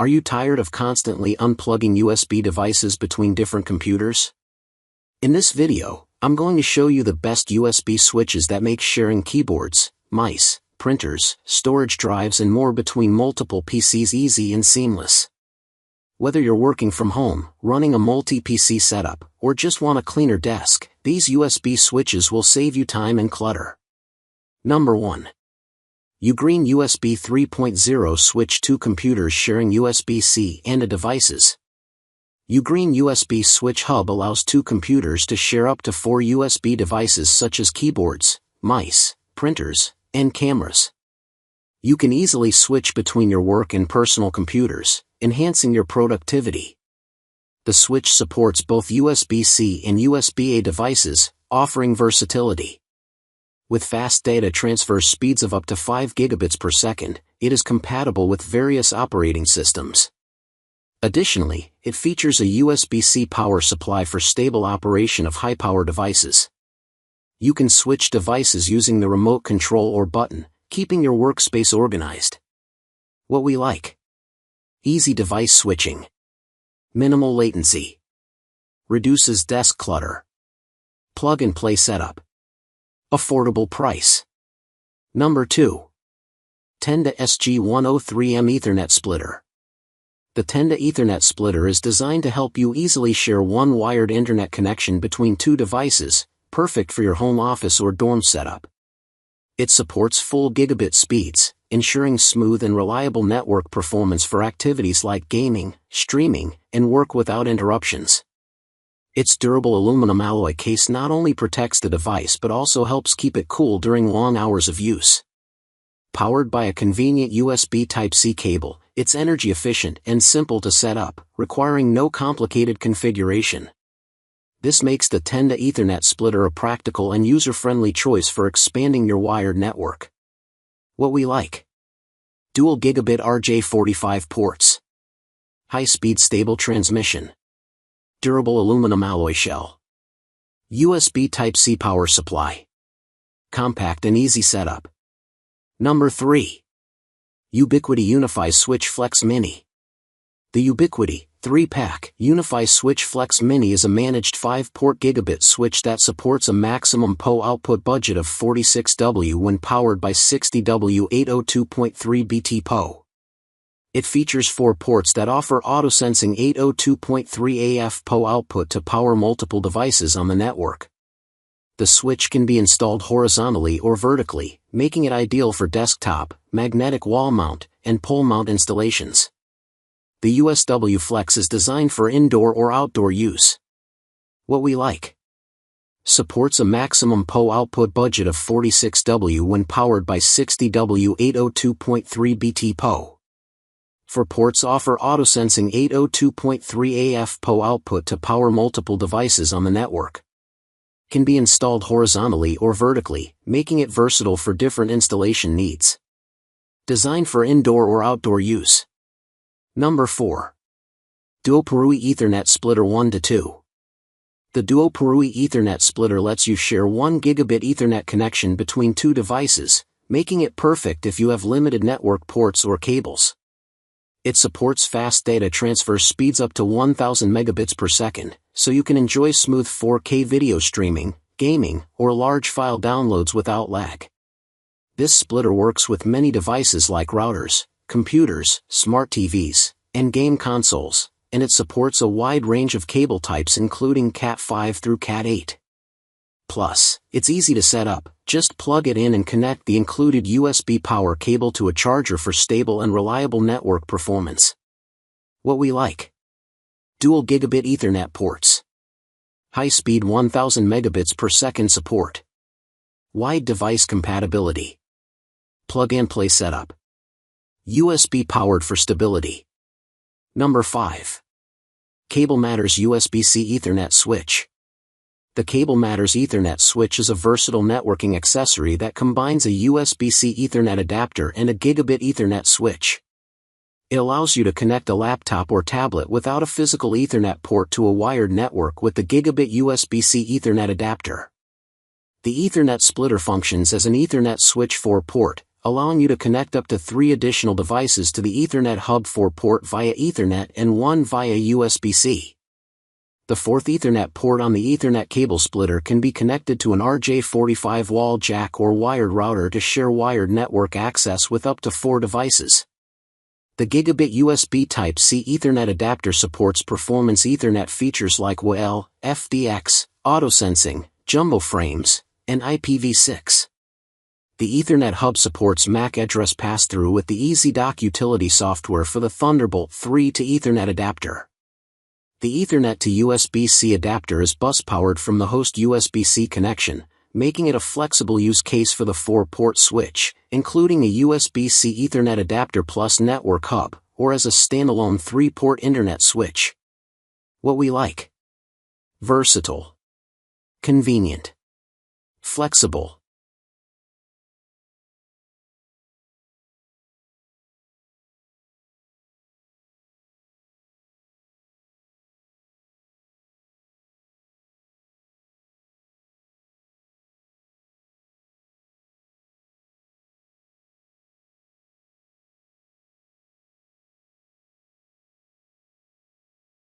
Are you tired of constantly unplugging USB devices between different computers? In this video, I'm going to show you the best USB switches that make sharing keyboards, mice, printers, storage drives and more between multiple PCs easy and seamless. Whether you're working from home, running a multi-PC setup, or just want a cleaner desk, these USB switches will save you time and clutter. Number 1. UGREEN USB 3.0 Switch 2 computers sharing USB-C and A devices. UGREEN USB Switch Hub allows 2 computers to share up to 4 USB devices such as keyboards, mice, printers, and cameras. You can easily switch between your work and personal computers, enhancing your productivity. The switch supports both USB-C and USB-A devices, offering versatility. With fast data transfer speeds of up to 5 gigabits per second, it is compatible with various operating systems. Additionally, it features a USB-C power supply for stable operation of high-power devices. You can switch devices using the remote control or button, keeping your workspace organized. What we like: easy device switching, minimal latency, reduces desk clutter, plug-and-play setup, affordable price. Number 2. Tenda SG103M Ethernet Splitter. The Tenda Ethernet Splitter is designed to help you easily share one wired internet connection between 2 devices, perfect for your home office or dorm setup. It supports full gigabit speeds, ensuring smooth and reliable network performance for activities like gaming, streaming, and work without interruptions. Its durable aluminum alloy case not only protects the device but also helps keep it cool during long hours of use. Powered by a convenient USB Type-C cable, it's energy efficient and simple to set up, requiring no complicated configuration. This makes the Tenda Ethernet Splitter a practical and user-friendly choice for expanding your wired network. What we like: dual gigabit RJ45 ports, high-speed stable transmission, durable aluminum alloy shell, USB Type-C power supply, compact and easy setup. Number 3. Ubiquiti UniFi Switch Flex Mini. The Ubiquiti 3-pack UniFi Switch Flex Mini is a managed 5-port gigabit switch that supports a maximum PoE output budget of 46W when powered by 60W 802.3 BT PoE. It features 4 ports that offer auto-sensing 802.3 AF PoE output to power multiple devices on the network. The switch can be installed horizontally or vertically, making it ideal for desktop, magnetic wall mount, and pole mount installations. The USW Flex is designed for indoor or outdoor use. What we like: supports a maximum PoE output budget of 46W when powered by 60W 802.3 BT PoE. 4 ports offer auto-sensing 802.3 AF PoE output to power multiple devices on the network. Can be installed horizontally or vertically, making it versatile for different installation needs. Designed for indoor or outdoor use. Number 4. DUOPURUI Ethernet Splitter 1-2. The DUOPURUI Ethernet Splitter lets you share 1 gigabit Ethernet connection between 2 devices, making it perfect if you have limited network ports or cables. It supports fast data transfer speeds up to 1000 megabits per second, so you can enjoy smooth 4K video streaming, gaming, or large file downloads without lag. This splitter works with many devices like routers, computers, smart TVs, and game consoles, and it supports a wide range of cable types including Cat5 through Cat8. Plus, it's easy to set up. Just plug it in and connect the included USB power cable to a charger for stable and reliable network performance. What we like: dual gigabit Ethernet ports, high-speed 1000 megabits per second support, wide device compatibility, plug-and-play setup, USB powered for stability. Number 5. Cable Matters USB-C Ethernet Switch. The Cable Matters Ethernet switch is a versatile networking accessory that combines a USB-C Ethernet adapter and a gigabit Ethernet switch. It allows you to connect a laptop or tablet without a physical Ethernet port to a wired network with the gigabit USB-C Ethernet adapter. The Ethernet splitter functions as an Ethernet switch 4-port, allowing you to connect up to 3 additional devices to the Ethernet hub 4-port via Ethernet and 1 via USB-C. The 4th Ethernet port on the Ethernet cable splitter can be connected to an RJ45 wall jack or wired router to share wired network access with up to 4 devices. The Gigabit USB Type-C Ethernet adapter supports performance Ethernet features like WL, FDX, autosensing, jumbo frames, and IPv6. The Ethernet hub supports MAC address pass-through with the EasyDock utility software for the Thunderbolt 3 to Ethernet adapter. The Ethernet to USB-C adapter is bus-powered from the host USB-C connection, making it a flexible use case for the 4-port switch, including a USB-C Ethernet adapter plus network hub, or as a standalone 3-port Internet switch. What we like: versatile, convenient, flexible.